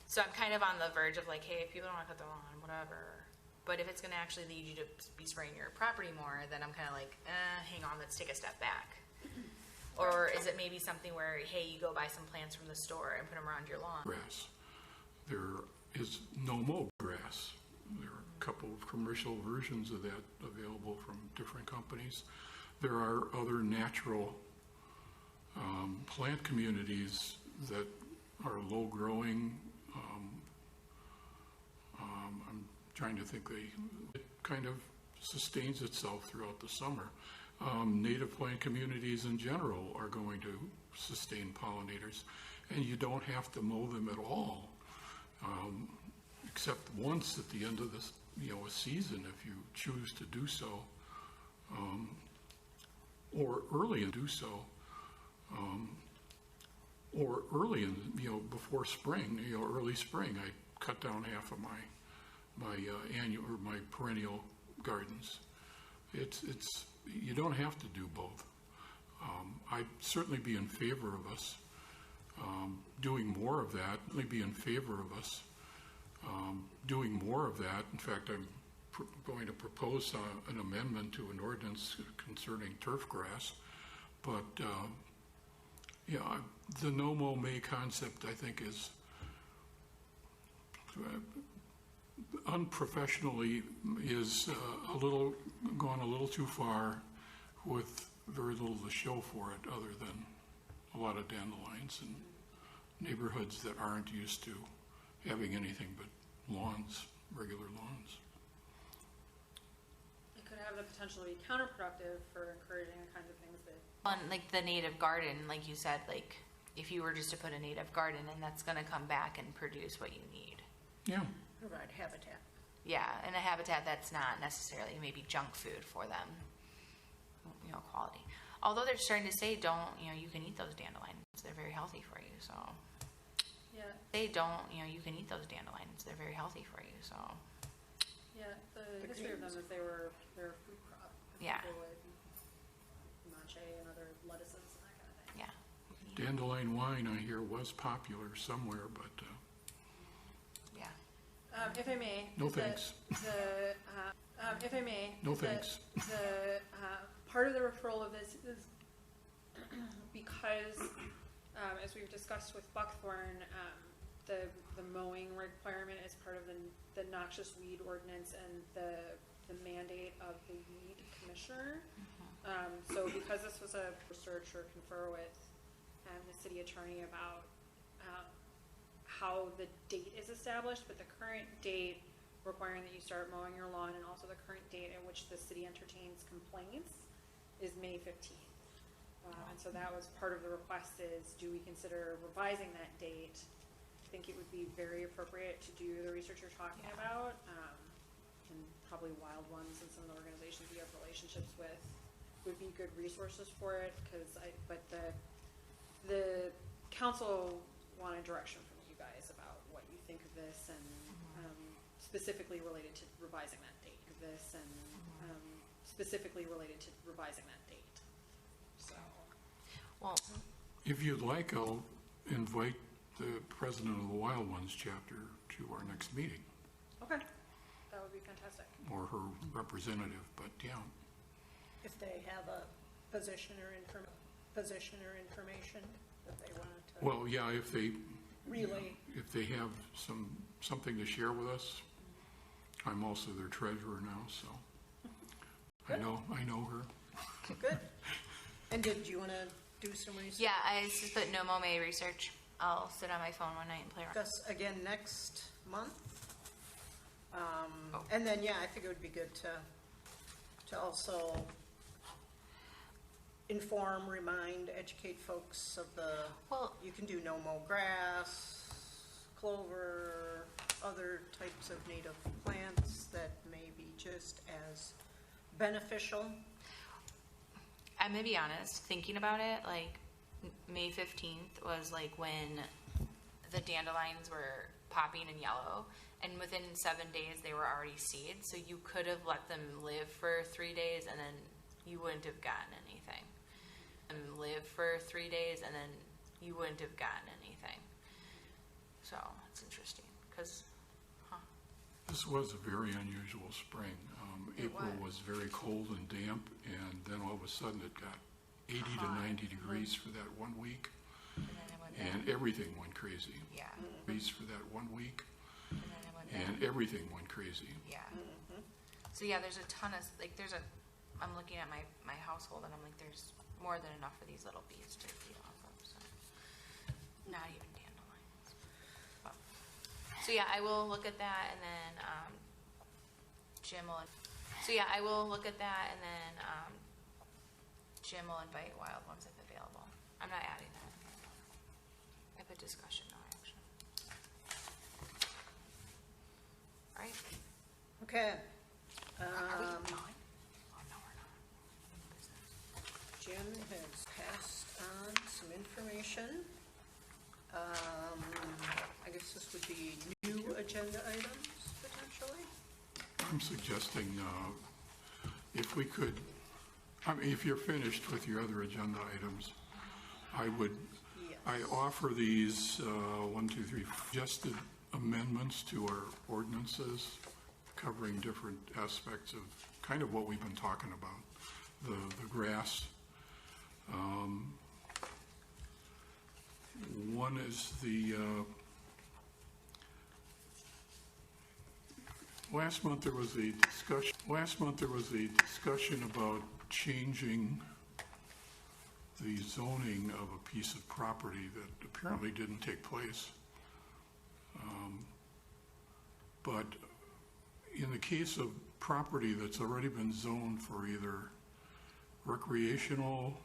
So I'm kind of on the verge of like, hey, if people don't want to cut their lawn, whatever. But if it's gonna actually lead you to be spraying your property more, then I'm kinda like, hang on, let's take a step back. Or is it maybe something where, hey, you go buy some plants from the store and put them around your lawn? Grass. There is no-mow grass. There are a couple of commercial versions of that available from different companies. There are other natural plant communities that are low-growing. I'm trying to think, it kind of sustains itself throughout the summer. Native plant communities in general are going to sustain pollinators, and you don't have to mow them at all, except once at the end of this, a season if you choose to do so, or early and do so, or early in, before spring, early spring. I cut down half of my annual or my perennial gardens. It's you don't have to do both. I'd certainly be in favor of us doing more of that. Certainly be in favor of us doing more of that. In fact, I'm going to propose an amendment to an ordinance concerning turf grass. But the no-mow May concept, I think, is unprofessionally is gone a little too far, with very little to show for it other than a lot of dandelions and neighborhoods that aren't used to having anything but lawns, regular lawns. It could have the potential to be counterproductive for encouraging the kinds of things that. On like the native garden, like you said, like if you were just to put a native garden and that's gonna come back and produce what you need. Yeah. Provide habitat. Yeah, and a habitat that's not necessarily maybe junk food for them, quality. Although they're starting to say you can eat those dandelions. They're very healthy for you, so. Yeah. You can eat those dandelions. They're very healthy for you, so. Yeah, the history of them is they're a food crop. Yeah. People would mache and other lettuces and that kind of thing. Yeah. Dandelion wine, I hear, was popular somewhere, but Yeah. If I may. no thanks. If I may. No thanks. The part of the referral of this is because, as we've discussed with Buckthorn, the mowing requirement is part of the noxious weed ordinance and the mandate of the weed commissioner. So because this was a research or confer with the city attorney about how the date is established, but the current date requiring that you start mowing your lawn and also the current date at which the city entertains complaints is May 15th. And so that was part of the request is, do we consider revising that date? I think it would be very appropriate to do the research you're talking about, and probably Wild Ones and some of the organizations you have relationships with would be good resources for it, but the council wanted direction from you guys about what you think of this and specifically related to revising that date. Specifically related to revising that date. So. Well, If you'd like, I'll invite the president of the Wild Ones chapter to our next meeting, Okay, that would be fantastic. or her representative, but yeah. If they have a position or information that they wanted to Well, yeah, if they relay. if they have something to share with us, I'm also their treasurer now, so I know her. Good. And did you want to do some research? yeah, I just put no mow May research. I'll sit on my phone one night and play around. Discuss again next month. And then, I think it would be good to also inform, remind, educate folks of you can do no-mow grass, clover, other types of native plants that may be just as beneficial. I'm gonna be honest, thinking about it, like May 15th was like when the dandelions were popping in yellow, and within 7 days they were already seeds, so you could have let them live for 3 days and then you wouldn't have gotten anything. And live for 3 days and then you wouldn't have gotten anything. So it's interesting because This was a very unusual spring. April was very cold and damp, and then all of a sudden it got 80 to 90 degrees for that 1 week, And then it went down. and everything went crazy. Yeah. Degrees for that 1 week, And then it went down. and everything went crazy. Yeah. So yeah, there's a ton of, like, I'm looking at my household and I'm like, there's more than enough for these little bees to feed off of, so. Not even dandelions. But- So yeah, I will look at that and then, Jim will, so yeah, I will look at that and then, Jim will invite wild ones if available. I'm not adding that. I put discussion, no action. All right. Okay. Are we done? Oh, no, we're not. Jim has passed on some information. I guess this would be new agenda items, potentially? I'm suggesting if we could, I mean, if you're finished with your other agenda items, I Yes. offer these, 1, 2, 3, suggested amendments to our ordinances covering different aspects of kind of what we've been talking about, the grass. One is last month there was a discussion about changing the zoning of a piece of property that apparently didn't take place. But in the case of property that's already been zoned for either recreational,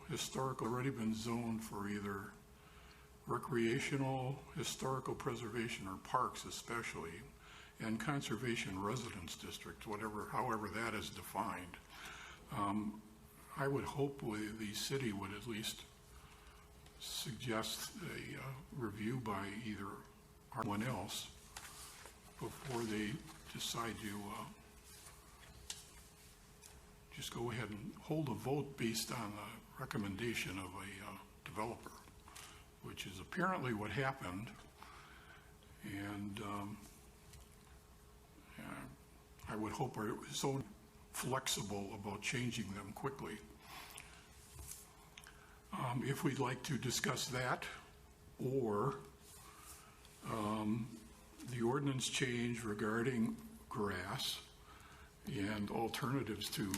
historical preservation or parks especially, and conservation residence districts, however that is defined, I would hope the city would at least suggest a review by either someone else before they decide to just go ahead and hold a vote based on the recommendation of a developer, which is apparently what happened. And I would hope it was so flexible about changing them quickly. If we'd like to discuss that, or the ordinance change regarding grass and alternatives to,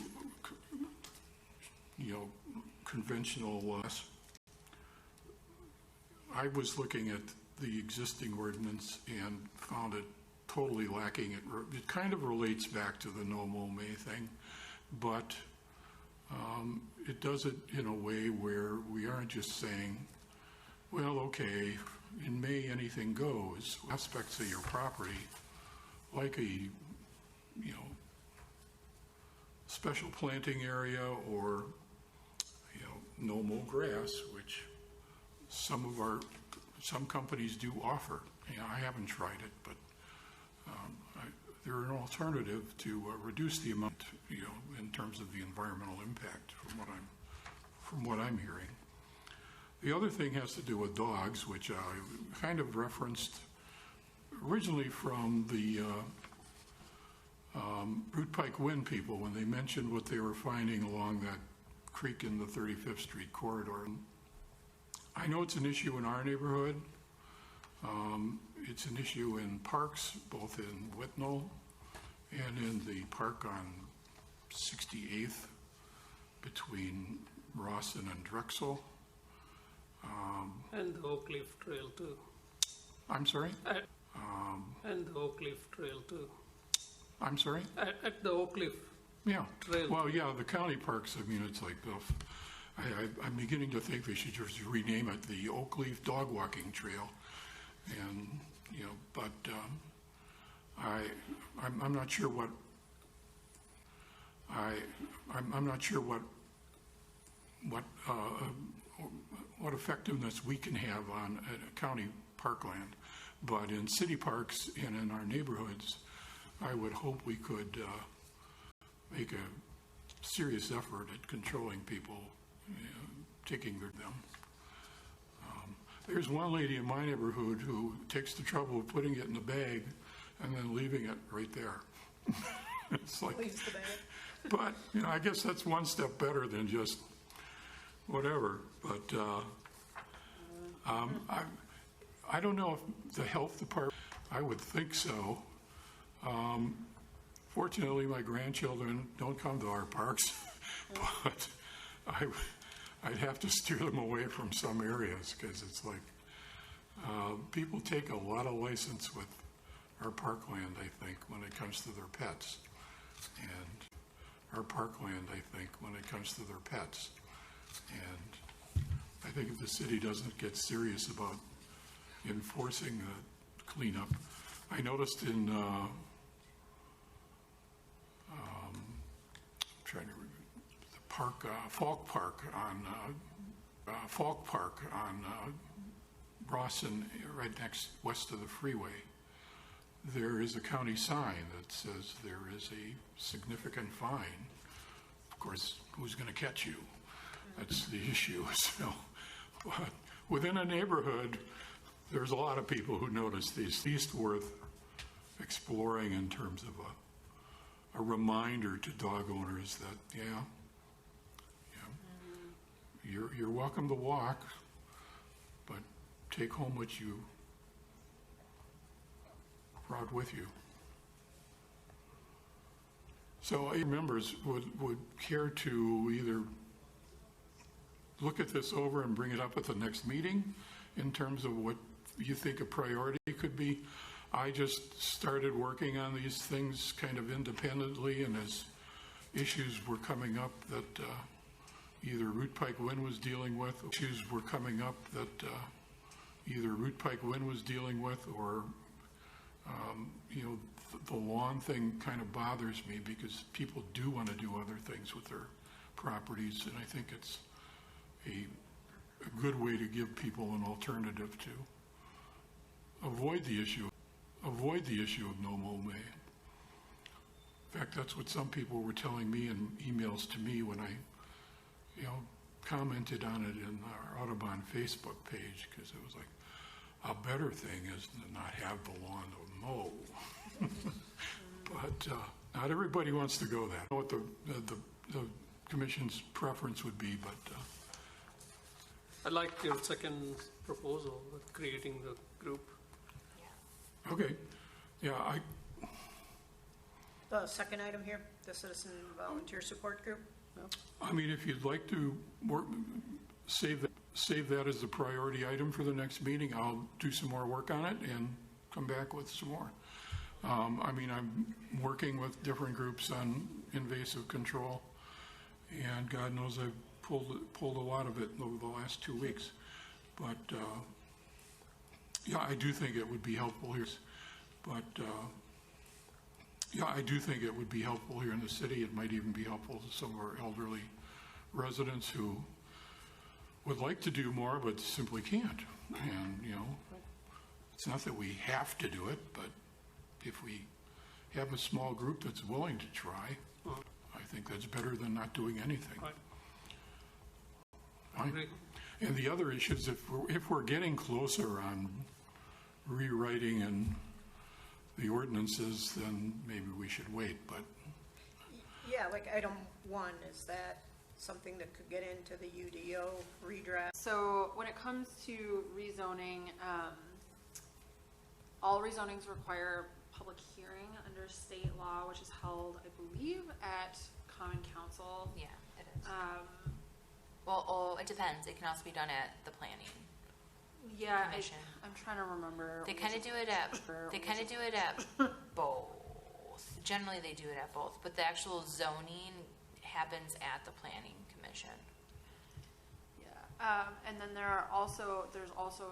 conventional. I was looking at the existing ordinance and found it totally lacking. It kind of relates back to the no mow May thing, but it does it in a way where we aren't just saying, well, okay, in May anything goes. Aspects of your property, like a special planting area or no mow grass, which some companies do offer. I haven't tried it, but they're an alternative to reduce the amount, in terms of the environmental impact, from what I'm hearing. The other thing has to do with dogs, which I kind of referenced originally from the Root Pike Wind people when they mentioned what they were finding along that creek in the 35th Street corridor. I know it's an issue in our neighborhood. It's an issue in parks, both in Whitnall and in the park on 68th between Rawson and Drexel. And the Oak Cliff Trail too. I'm sorry? And the Oak Cliff Trail too. I'm sorry? At the Oak Cliff. Yeah. Trail. Well, yeah, the county parks, it's like, I'm beginning to think they should just rename it the Oak Leaf Dog Walking Trail. And, but I'm not sure what, I'm not sure what effectiveness we can have on county parkland. But in city parks and in our neighborhoods, I would hope we could make a serious effort at controlling people taking them. There's one lady in my neighborhood who takes the trouble of putting it in a bag and then leaving it right there. It's like, Leaves the bag. but, I guess that's one step better than just whatever. But I don't know if the health department, I would think so. Fortunately, my grandchildren don't come to our parks, but I'd have to steer them away from some areas because it's like people take a lot of license with our parkland, I think, when it comes to their pets. And our parkland, I think, when it comes to their pets. And I think if the city doesn't get serious about enforcing the cleanup, I noticed in the park, Falk Park on Rawson, right west of the freeway. There is a county sign that says there is a significant fine. Of course, who's going to catch you? That's the issue. So, but within a neighborhood, there's a lot of people who notice these. At least worth exploring in terms of a reminder to dog owners that, you're welcome to walk, but take home what you brought with you. So members would care to either look at this over and bring it up at the next meeting in terms of what you think a priority could be. I just started working on these things kind of independently, and as issues were coming up that either Root Pike Wind was dealing with, or the lawn thing kind of bothers me because people do want to do other things with their properties, and I think it's a good way to give people an alternative to avoid the issue of no mow May. In fact, that's what some people were telling me in emails to me when I, commented on it in our Audubon Facebook page, because it was like, a better thing is to not have the lawn to mow. But not everybody wants to go that. I don't know what the commission's preference would be, but I like your second proposal with creating the group. okay. Yeah, The second item here, the Citizen Volunteer Support Group. I mean, if you'd like to save that as a priority item for the next meeting, I'll do some more work on it and come back with some more. I'm working with different groups on invasive control, and God knows I've pulled a lot of it over the last 2 weeks. But I do think it would be helpful here. But I do think it would be helpful here in the city. It might even be helpful to some of our elderly residents who would like to do more but simply can't. And, it's not that we have to do it, but if we have a small group that's willing to try, I think that's better than not doing anything. Right. Fine. Agree. And the other issue is if we're getting closer on rewriting and the ordinances, then maybe we should wait, but Yeah, like item 1, is that something that could get into the UDO redraft? So when it comes to rezoning, all rezonings require public hearing under state law, which is held, I believe, at Common Council. Yeah, it is. Well, it depends. It can also be done at the planning. Yeah, Commission. I'm trying to remember. They kind of do it at both. Generally, they do it at both, but the actual zoning happens at the planning commission. Yeah, and then there's also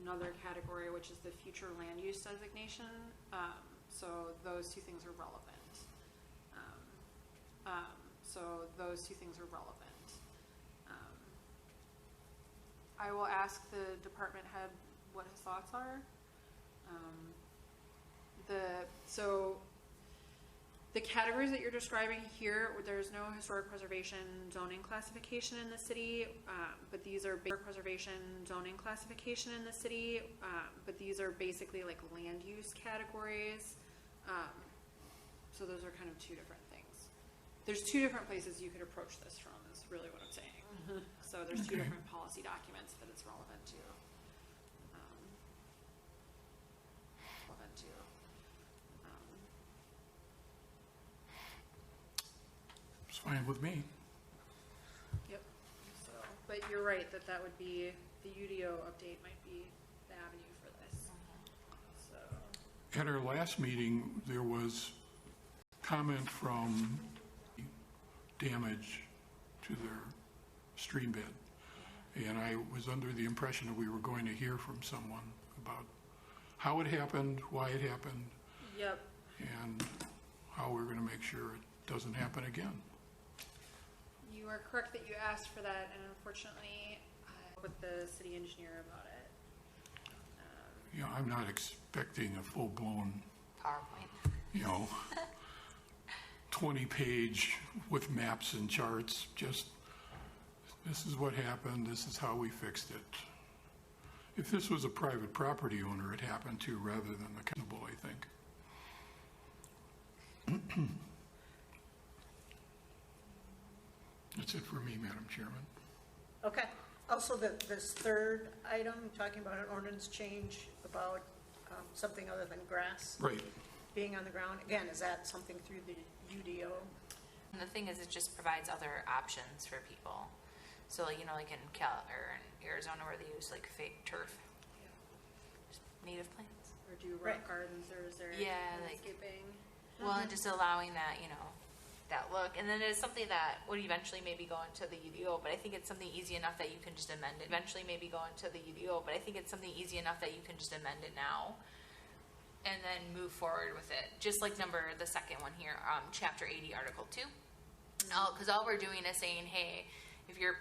another category, which is the future land use designation. So those two things are relevant. I will ask the department head what his thoughts are. The categories that you're describing here, there's no historic preservation zoning classification in the city, but these are basically like land use categories. So those are kind of two different things. There's two different places you could approach this from, is really what I'm saying. So there's two Okay. different policy documents that it's relevant to. It's fine with me. Yep. So, but you're right that that would be, the UDO update might be the avenue for this. So, At our last meeting, there was comment from damage to their stream bed. And I was under the impression that we were going to hear from someone about how it happened, why it happened, yep. and how we're going to make sure it doesn't happen again. You are correct that you asked for that, and unfortunately, I spoke with the city engineer about it. You know, I'm not expecting a full-blown, PowerPoint. 20-page with maps and charts, just this is what happened, this is how we fixed it. If this was a private property owner, it happened to rather than the cannibal, I think. That's it for me, Madam Chairman. Okay. Also, this third item, talking about an ordinance change about something other than grass Right. being on the ground. Again, is that something through the UDO? And the thing is, it just provides other options for people. So, like, like in in Arizona where they use like fake turf, just native plants. Or do rock Right. gardens, or is there Yeah, like- landscaping? Well, and just allowing that, that look. And then it's something that would eventually maybe go into the UDO, but I think it's something easy enough that you can just amend it. Eventually maybe go into the UDO, but I think it's something easy enough that you can just amend it now and then move forward with it. Just like the second one here, Chapter 80, Article 2. Because all we're doing is saying, hey, if your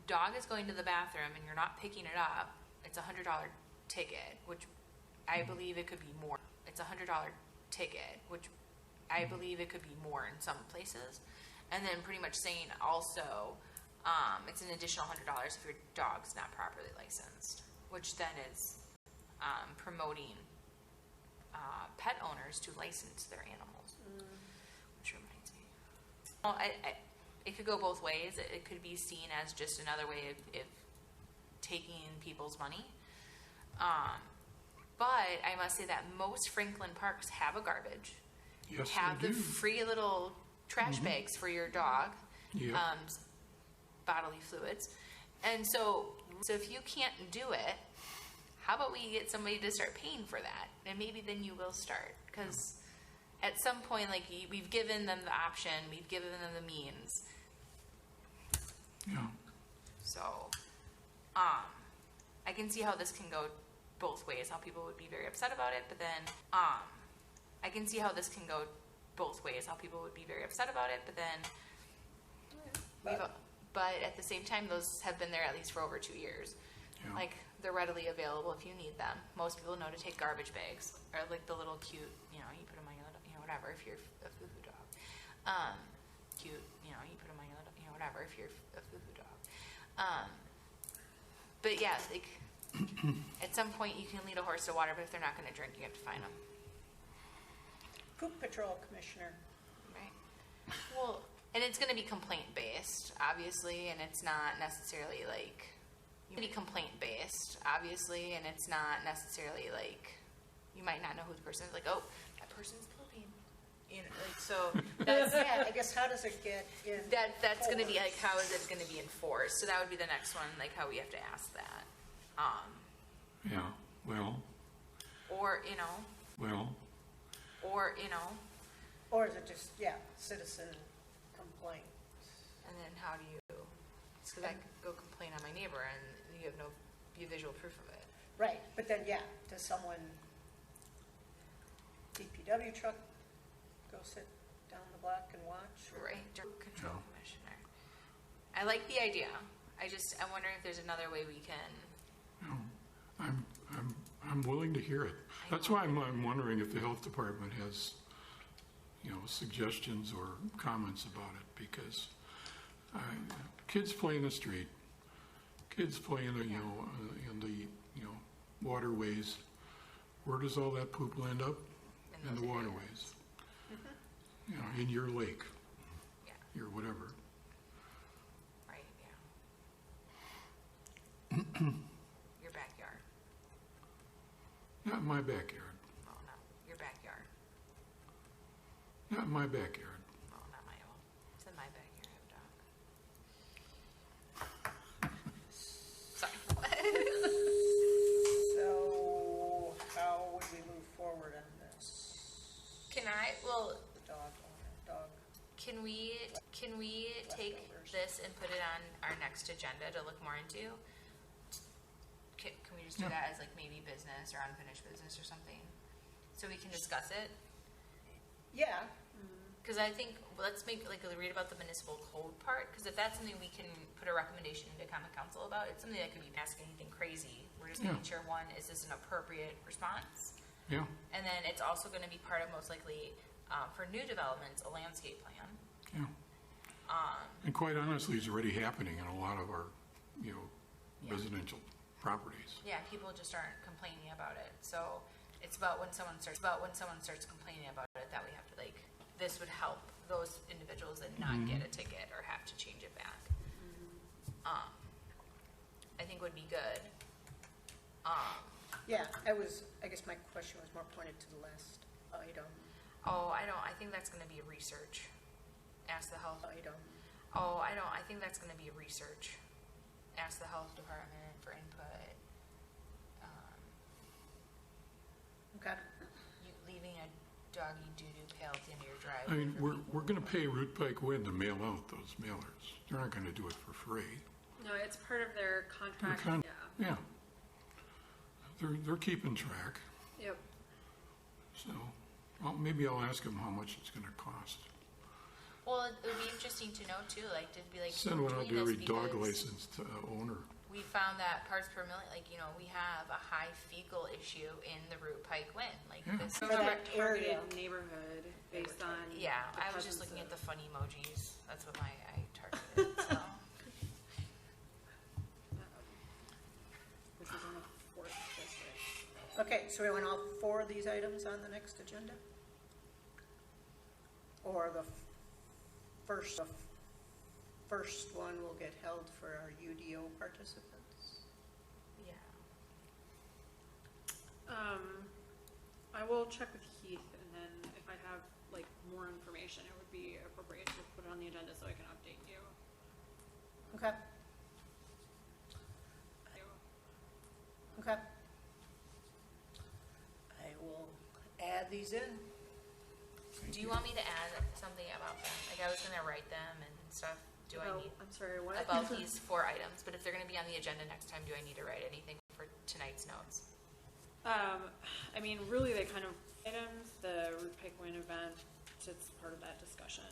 dog is going to the bathroom and you're not picking it up, it's a $100 ticket, which I believe it could be more. It's a $100 ticket, which I believe it could be more in some places. And then pretty much saying also, it's an additional $100 if your dog's not properly licensed, which then is promoting pet owners to license their animals, which reminds me. Well, it could go both ways. It could be seen as just another way of taking people's money. But I must say that most Franklin parks have a garbage. Yes, Have they the do. free little trash bags for your dog, Yeah. bodily fluids. And so if you can't do it, how about we get somebody to start paying for that? And maybe then you will start. Because at some point, like, we've given them the option, we've given them the means. Yeah. So, I can see how this can go both ways, how people would be very upset about it, but then, I can see how this can go both ways, how people would be very upset about it, but then, but at the same time, those have been there at least for over 2 years. Yeah. Like, they're readily available if you need them. Most people know to take garbage bags, or like the little cute, you put them on your little, whatever, if you're a foo-foo dog. Cute, you put them on your little, whatever, if you're a foo-foo dog. But yeah, like, at some point you can lead a horse to water, but if they're not going to drink, you have to fine them. Poop Patrol Commissioner. Right. Well, and it's going to be complaint-based, obviously, and it's not necessarily like, complaint-based, obviously, and it's not necessarily like, you might not know who the person is, like, oh, that person's pooping. Like, so that's, Yeah, I guess how does it get in? that's going to be like, how is it going to be enforced? So that would be the next one, like how we have to ask that. Yeah. Well. Or, Well. Or is it just, citizen complaint? and then how do you, because I could go complain on my neighbor and you have no visual proof of it. Right, but then, does someone, DPW truck, go sit down the block and watch? Or- Right, Dirt Control No. Commissioner. I like the idea. I'm wondering if there's another way we can. No, I'm willing to hear it. That's why I'm wondering if the health department has, suggestions or comments about it, because kids play in the street, kids play in the, in the, waterways. Where does all that poop land up? and the waterways. You know, in your lake, Yeah, your whatever. right, yeah. Your backyard. Not my backyard. Oh, no, your backyard. Not my backyard. Oh, not my own. It's in my backyard, I have a dog. Sorry. So how would we move forward on this? Well, The dog owner, dog. can we take Leftovers. this and put it on our next agenda to look more into? Can we just do Yeah. that as like maybe business or unfinished business or something? So we can discuss it? Yeah, Because I think, let's make, like, read about the municipal code part, because if that's something we can put a recommendation into common council about, it's something that could be asking anything crazy. We're just making Yeah. sure, one, is this an appropriate response? Yeah, And then it's also gonna be part of, most likely, for new developments, a landscape plan. yeah. And quite honestly, it's already happening in a lot of our, you know, Yeah. residential properties. Yeah, people just aren't complaining about it, so it's about when someone starts complaining about it, that we have to, like, this would help those individuals that not get a ticket or have to change it back. I think would be good. yeah, I guess my question was more pointed to the last item. I think that's gonna be a research. Ask the health, I think that's gonna be a research. Ask the health department for input. Okay, You leaving a doggy doo-doo pail at the end of your driveway. I mean, for we're gonna pay Root Pike Wind to mail out those mailers. They're not gonna do it for free. No, it's part of their contract, con- yeah. Yeah. They're keeping track, Yep. so, well, maybe I'll ask them how much it's gonna cost. Well, it would be interesting to know too, like, to be like, Send one out doing to every this dog because licensed owner. we found that parts per million, like, you know, we have a high fecal issue in the Root Pike Wind, like Yeah. this. So For it's that a targeted area. neighborhood based on. Yeah, the I was just presence looking at of- the funny emojis. That's what I targeted. So This is in the fourth district. okay, so we want all four of these items on the next agenda? Or the first one will get held for our UDO participants? yeah, I will check with Heath, and then if I have like more information, it would be appropriate to put it on the agenda so I can update you. Okay, okay. I will add these in. do you want me to add something about them? Like, I was gonna write them and stuff. Do I need I'm sorry, what? about these 4 items? But if they're gonna be on the agenda next time, do I need to write anything for tonight's notes? I mean, really, they kind of items, the Root Pike Wind event, it's part of that discussion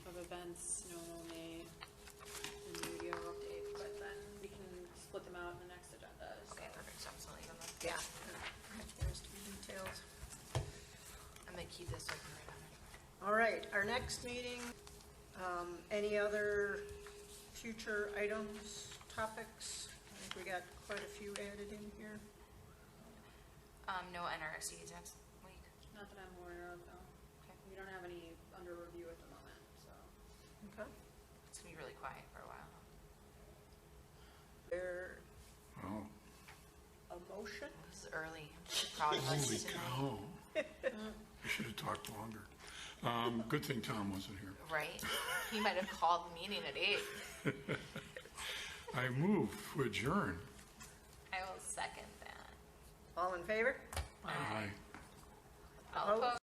of events, no only in the UDO update, but then we can split them out in the next agenda. Okay, perfect. So I'm just gonna leave them there. Yeah. There's the details. I'm gonna keep this so I can write on it. All right, our next meeting, any other future items, topics? I think we got quite a few added in here. No NRSCs next week. Not that I'm aware of, no. Okay. We don't have any under review at the moment, so. Okay. It's gonna be really quiet for a while. There Oh, a motion? This is early. Probably holy tonight. cow. I should have talked longer. Good thing Tom wasn't here. Right? He might have called the meeting at 8. I move to adjourn. I will second that. All in favor? Aye. All opposed?